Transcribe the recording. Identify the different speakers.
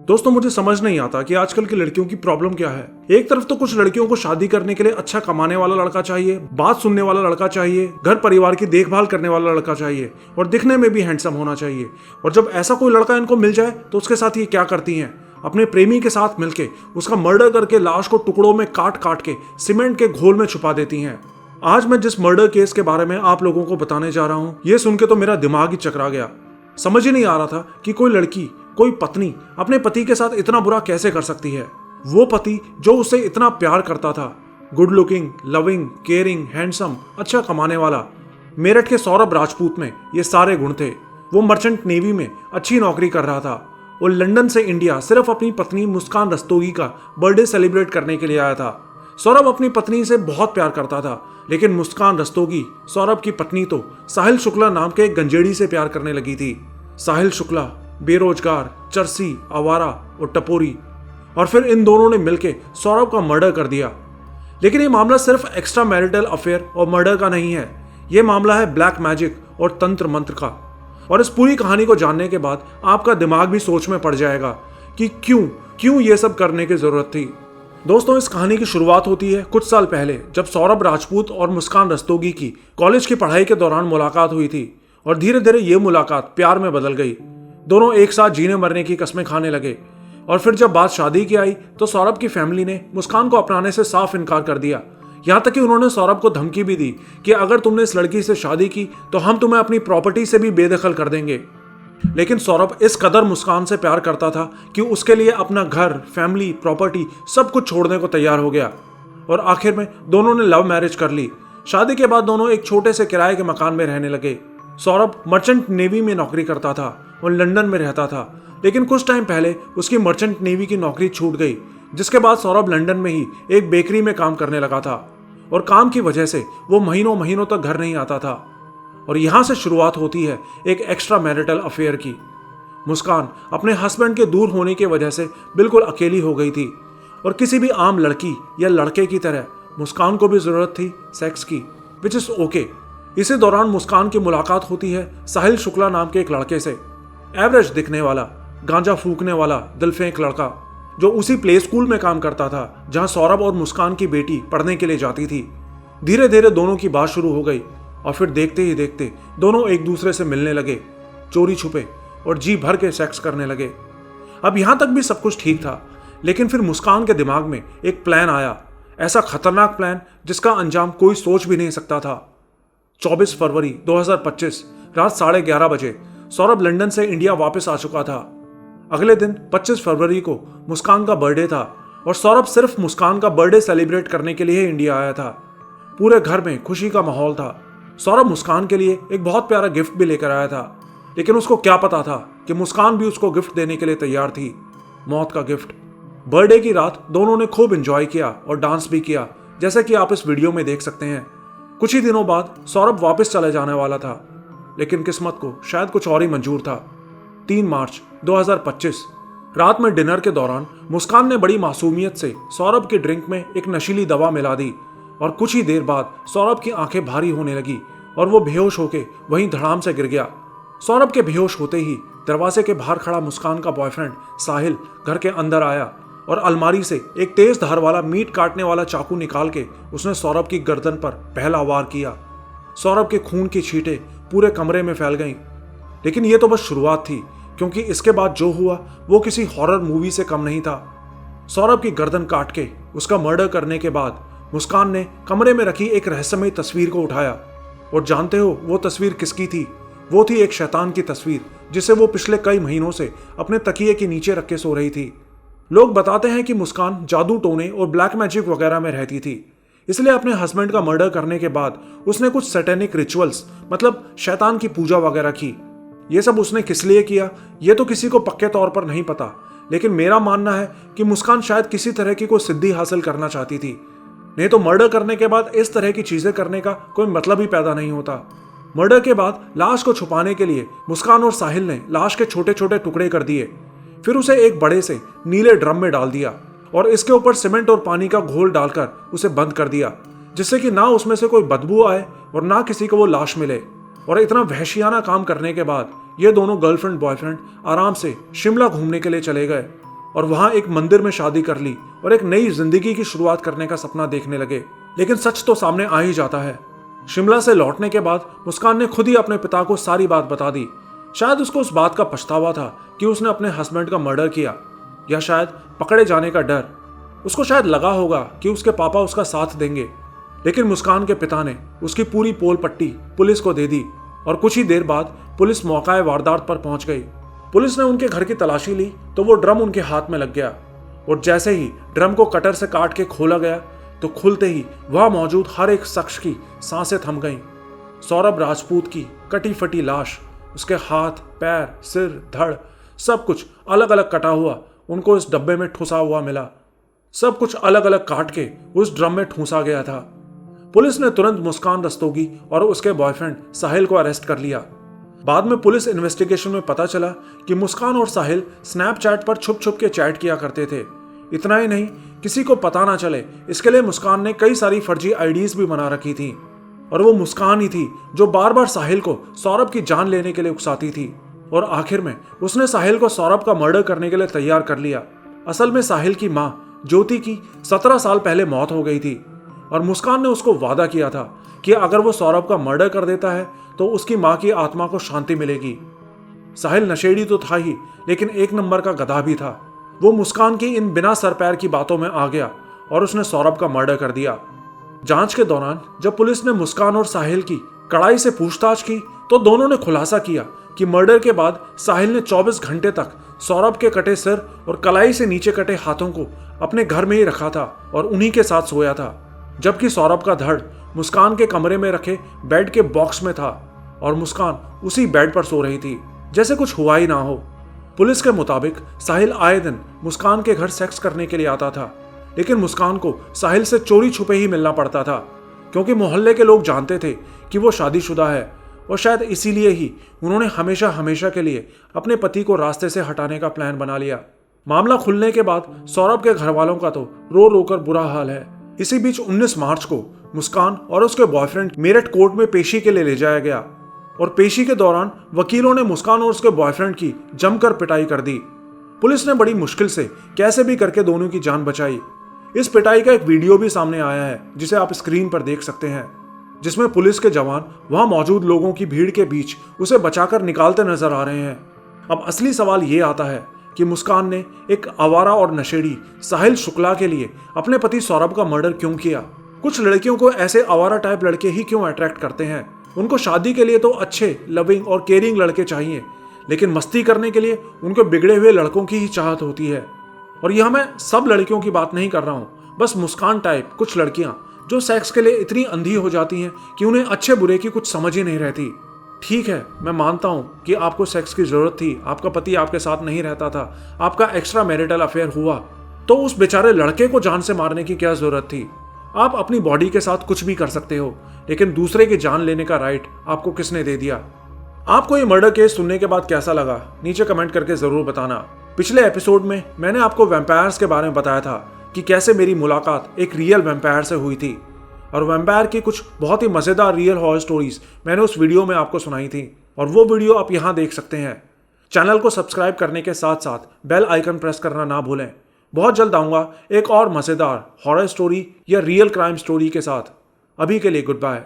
Speaker 1: दोस्तों, मुझे समझ नहीं आता कि आजकल की लड़कियों की प्रॉब्लम क्या है। एक तरफ तो कुछ लड़कियों को शादी करने के लिए अच्छा कमाने वाला लड़का चाहिए, बात सुनने वाला लड़का चाहिए, घर परिवार की देखभाल करने वाला लड़का चाहिए और दिखने में भी हैंडसम होना चाहिए। और जब ऐसा कोई लड़का इनको मिल जाए तो उसके साथ ये क्या करती हैं, अपने प्रेमी के साथ मिलके उसका मर्डर करके लाश को टुकड़ों में काट काट के सीमेंट के घोल में छुपा देती हैं। आज मैं जिस मर्डर केस के बारे में आप लोगों को बताने जा रहा हूँ, ये सुन के तो मेरा दिमाग ही चकरा गया। समझ ही नहीं आ रहा था कि कोई लड़की, कोई पत्नी अपने पति के साथ इतना बुरा कैसे कर सकती है। वो पति जो उससे इतना प्यार करता था, good looking, loving, caring, handsome, अच्छा कमाने वाला। मेरठ के सौरभ राजपूत में ये सारे गुण थे। वो मर्चेंट नेवी में अच्छी नौकरी कर रहा था और लंदन से इंडिया सिर्फ अपनी पत्नी मुस्कान रस्तोगी का बर्थडे सेलिब्रेट करने के लिए आया था। सौरभ अपनी पत्नी से बहुत प्यार करता था, लेकिन मुस्कान रस्तोगी, सौरभ की पत्नी, तो साहिल शुक्ला नाम के एक गंजेड़ी से प्यार करने लगी थी। साहिल शुक्ला बेरोजगार, चरसी, आवारा और टपोरी, और फिर इन दोनों ने मिलकर सौरभ का मर्डर कर दिया। लेकिन ये मामला सिर्फ एक्स्ट्रा मैरिटल अफेयर और मर्डर का नहीं है, ये मामला है ब्लैक मैजिक और तंत्र मंत्र का। और इस पूरी कहानी को जानने के बाद आपका दिमाग भी सोच में पड़ जाएगा कि क्यों ये सब करने की जरूरत थी। दोस्तों, इस कहानी की शुरुआत होती है कुछ साल पहले, जब सौरभ राजपूत और मुस्कान रस्तोगी की कॉलेज की पढ़ाई के दौरान मुलाकात हुई थी और धीरे धीरे ये मुलाकात प्यार में बदल गई। दोनों एक साथ जीने मरने की कस्में खाने लगे और फिर जब बात शादी की आई तो सौरभ की फैमिली ने मुस्कान को अपनाने से साफ इनकार कर दिया। यहाँ तक कि उन्होंने सौरभ को धमकी भी दी कि अगर तुमने इस लड़की से शादी की तो हम तुम्हें अपनी प्रॉपर्टी से भी बेदखल कर देंगे। लेकिन सौरभ इस कदर मुस्कान से प्यार करता था कि उसके लिए अपना घर, फैमिली, प्रॉपर्टी सब कुछ छोड़ने को तैयार हो गया। और आखिर में दोनों ने लव मैरिज कर ली। शादी के बाद दोनों एक छोटे से किराए के मकान में रहने लगे। सौरभ मर्चेंट नेवी में नौकरी करता था और लंदन में रहता था, लेकिन कुछ टाइम पहले उसकी मर्चेंट नेवी की नौकरी छूट गई, जिसके बाद सौरभ लंदन में ही एक बेकरी में काम करने लगा था और काम की वजह से वो महीनों महीनों तक घर नहीं आता था। और यहां से शुरुआत होती है एक एक्स्ट्रा मैरिटल अफेयर की। मुस्कान अपने हस्बैंड के दूर होने की वजह से बिल्कुल अकेली हो गई थी और किसी भी आम लड़की या लड़के की तरह मुस्कान को भी जरूरत थी सेक्स की, विच इज ओके। इसी दौरान मुस्कान की मुलाकात होती है साहिल शुक्ला नाम के एक लड़के से। एवरेज दिखने वाला, गांजा फूकने वाला, दिलफेंक लड़का, जो उसी प्ले स्कूल में काम करता था जहां सौरभ और मुस्कान की बेटी पढ़ने के लिए जाती थी। धीरे धीरे दोनों की बात शुरू हो गई और फिर देखते ही देखते दोनों एक दूसरे से मिलने लगे, चोरी छुपे, और जी भर के सेक्स करने लगे। अब यहां तक भी सब कुछ ठीक था, लेकिन फिर मुस्कान के दिमाग में एक प्लान आया, ऐसा खतरनाक प्लान जिसका अंजाम कोई सोच भी नहीं सकता था। 24 फरवरी 2025 रात 11:30 बजे सौरभ लंदन से इंडिया वापस आ चुका था। अगले दिन 25 फरवरी को मुस्कान का बर्थडे था और सौरभ सिर्फ मुस्कान का बर्थडे सेलिब्रेट करने के लिए इंडिया आया था। पूरे घर में खुशी का माहौल था। सौरभ मुस्कान के लिए एक बहुत प्यारा गिफ्ट भी लेकर आया था, लेकिन उसको क्या पता था कि मुस्कान भी उसको गिफ्ट देने के लिए तैयार थी, मौत का गिफ्ट। बर्थडे की रात दोनों ने खूब एंजॉय किया और डांस भी किया, जैसे कि आप इस वीडियो में देख सकते हैं। कुछ ही दिनों बाद सौरभ वापस चले जाने वाला था, लेकिन किस्मत को शायद कुछ और ही मंजूर था। 3 मार्च 2025 रात में डिनर के दौरान मुस्कान ने बड़ी मासूमियत से सौरभ की ड्रिंक में एक नशीली दवा मिला दी और कुछ ही देर बाद सौरभ की आंखें भारी होने लगी और वो बेहोश होकर वहीं धड़ाम से गिर गया। सौरभ के बेहोश होते ही दरवाजे के बाहर खड़ा मुस्कान का बॉयफ्रेंड साहिल घर के अंदर आया और अलमारी से एक तेज धार वाला मीट काटने वाला चाकू निकाल के उसने सौरभ की गर्दन पर पहला वार किया। सौरभ के खून की छींटें पूरे कमरे में फैल गईं। लेकिन यह तो बस शुरुआत थी, क्योंकि इसके बाद जो हुआ वो किसी हॉरर मूवी से कम नहीं था। सौरभ की गर्दन काट के उसका मर्डर करने के बाद मुस्कान ने कमरे में रखी एक रहस्यमय तस्वीर को उठाया। और जानते हो वो तस्वीर किसकी थी? वो थी एक शैतान की तस्वीर, जिसे वो पिछले कई महीनों से अपने तकिए के नीचे रख के सो रही थी। लोग बताते हैं कि मुस्कान जादू टोने और ब्लैक मैजिक वगैरह में रहती थी, इसलिए अपने हस्बैंड का मर्डर करने के बाद उसने कुछ सैटेनिक रिचुअल्स, मतलब शैतान की पूजा वगैरह की। ये सब उसने किस लिए किया ये तो किसी को पक्के तौर पर नहीं पता, लेकिन मेरा मानना है कि मुस्कान शायद किसी तरह की कोई सिद्धि हासिल करना चाहती थी। नहीं तो मर्डर करने के बाद इस तरह की चीजें करने का कोई मतलब ही पैदा नहीं होता। मर्डर के बाद लाश को छुपाने के लिए मुस्कान और साहिल ने लाश के छोटे छोटे टुकड़े कर दिए, फिर उसे एक बड़े से नीले ड्रम में डाल दिया और इसके ऊपर सीमेंट और पानी का घोल डालकर उसे बंद कर दिया, जिससे कि ना उसमें से कोई बदबू आए और ना किसी को वो लाश मिले। और इतना वहशियाना काम करने के बाद ये दोनों गर्लफ्रेंड बॉयफ्रेंड आराम से शिमला घूमने के लिए चले गए और वहां एक मंदिर में शादी कर ली और एक नई जिंदगी की शुरुआत करने का सपना देखने लगे। लेकिन सच तो सामने आ ही जाता है। शिमला से लौटने के बाद मुस्कान ने खुद ही अपने पिता को सारी बात बता दी। शायद उसको उस बात का पछतावा था कि उसने अपने हस्बैंड का मर्डर किया, या शायद पकड़े जाने का डर। उसको शायद लगा होगा कि उसके पापा उसका साथ देंगे, लेकिन मुस्कान के पिता ने उसकी पूरी पोल पट्टी पुलिस को दे दी और कुछ ही देर बाद पुलिस मौका वारदात पर पहुंच गई। पुलिस ने उनके घर की तलाशी ली तो वो ड्रम उनके हाथ में लग गया और जैसे ही ड्रम को कटर से काट के खोला गया तो खुलते ही वहां मौजूद हर एक शख्स की सांसें थम गईं। सौरभ राजपूत की कटी फटी लाश, उसके हाथ, पैर, सिर, धड़, सब कुछ अलग अलग कटा हुआ उनको इस डब्बे में ठुसा हुआ मिला। सब कुछ अलग अलग काट के उस ड्रम में ठूंसा गया था। पुलिस ने तुरंत मुस्कान रस्तोगी और उसके बॉयफ्रेंड साहिल को अरेस्ट कर लिया। बाद में पुलिस इन्वेस्टिगेशन में पता चला कि मुस्कान और साहिल स्नैपचैट पर छुप छुप के चैट किया करते थे। इतना ही नहीं, किसी को पता ना चले इसके लिए मुस्कान ने कई सारी फर्जी आईडीज भी बना रखी थी और वो मुस्कान ही थी जो बार बार साहिल को सौरभ की जान लेने के लिए उकसाती थी और आखिर में उसने साहिल को सौरभ का मर्डर करने के लिए तैयार कर लिया। असल में साहिल की माँ ज्योति की 17 साल पहले मौत हो गई थी और मुस्कान ने उसको वादा किया था कि अगर वो सौरभ का मर्डर कर देता है तो उसकी माँ की आत्मा को शांति मिलेगी। साहिल नशेड़ी तो था ही, लेकिन एक नंबर का गधा भी था। वो मुस्कान की इन बिना सर पैर की बातों में आ गया और उसने सौरभ का मर्डर कर दिया। जांच के दौरान जब पुलिस ने मुस्कान और साहिल की कड़ाई से पूछताछ की तो दोनों ने खुलासा किया कि मर्डर के बाद साहिल ने 24 घंटे तक सौरभ के कटे सिर और कलाई से नीचे कटे हाथों को अपने घर में ही रखा था और उन्हीं के साथ सोया था, जबकि सौरभ का धड़ मुस्कान के कमरे में रखे बेड के बॉक्स में था और मुस्कान उसी बेड पर सो रही थी जैसे कुछ हुआ ही ना हो। पुलिस के मुताबिक साहिल आए दिन मुस्कान के घर सेक्स करने के लिए आता था, लेकिन मुस्कान को साहिल से चोरी छुपे ही मिलना पड़ता था क्योंकि मोहल्ले के लोग जानते थे कि वो शादीशुदा है और शायद इसीलिए ही उन्होंने हमेशा हमेशा के लिए अपने पति को रास्ते से हटाने का प्लान बना लिया। मामला खुलने के बाद सौरभ के घर वालों का तो रो रो कर बुरा हाल है। इसी बीच 19 मार्च को मुस्कान और उसके बॉयफ्रेंड मेरठ कोर्ट में पेशी के लिए ले जाया गया और पेशी के दौरान वकीलों ने मुस्कान और उसके बॉयफ्रेंड की जमकर पिटाई कर दी। पुलिस ने बड़ी मुश्किल से कैसे भी करके दोनों की जान बचाई। इस पिटाई का एक वीडियो भी सामने आया है जिसे आप स्क्रीन पर देख सकते हैं, जिसमें पुलिस के जवान वहां मौजूद लोगों की भीड़ के बीच उसे बचाकर निकालते नजर आ रहे हैं। अब असली सवाल ये आता है कि मुस्कान ने एक आवारा और नशेड़ी साहिल शुक्ला के लिए अपने पति सौरभ का मर्डर क्यों किया। कुछ लड़कियों को ऐसे आवारा टाइप लड़के ही क्यों अट्रैक्ट करते हैं। उनको शादी के लिए तो अच्छे, लविंग और केयरिंग लड़के चाहिए, लेकिन मस्ती करने के लिए उनको बिगड़े हुए लड़कों की ही चाहत होती है। और यह मैं सब लड़कियों की बात नहीं कर रहा हूँ, बस मुस्कान टाइप कुछ लड़कियां जो सेक्स के लिए इतनी अंधी हो जाती हैं कि उन्हें अच्छे बुरे की कुछ समझ ही नहीं रहती। ठीक है, मैं मानता हूँ कि आपको सेक्स की जरूरत थी, आपका पति आपके साथ नहीं रहता था, आपका एक्स्ट्रा मैरिटल अफेयर हुआ, तो उस बेचारे लड़के को जान से मारने की क्या जरूरत थी। आप अपनी बॉडी के साथ कुछ भी कर सकते हो, लेकिन दूसरे की जान लेने का राइट आपको किसने दे दिया। आपको ये मर्डर केस सुनने के बाद कैसा लगा, नीचे कमेंट करके जरूर बताना। पिछले एपिसोड में मैंने आपको वैम्पायर्स के बारे में बताया था कि कैसे मेरी मुलाकात एक रियल वैम्पायर से हुई थी और वैम्पायर की कुछ बहुत ही मजेदार रियल हॉरर स्टोरीज मैंने उस वीडियो में आपको सुनाई थी और वो वीडियो आप यहाँ देख सकते हैं। चैनल को सब्सक्राइब करने के साथ साथ बेल आइकन प्रेस करना ना भूलें। बहुत जल्द आऊंगा एक और मजेदार हॉरर स्टोरी या रियल क्राइम स्टोरी के साथ। अभी के लिए गुड बाय।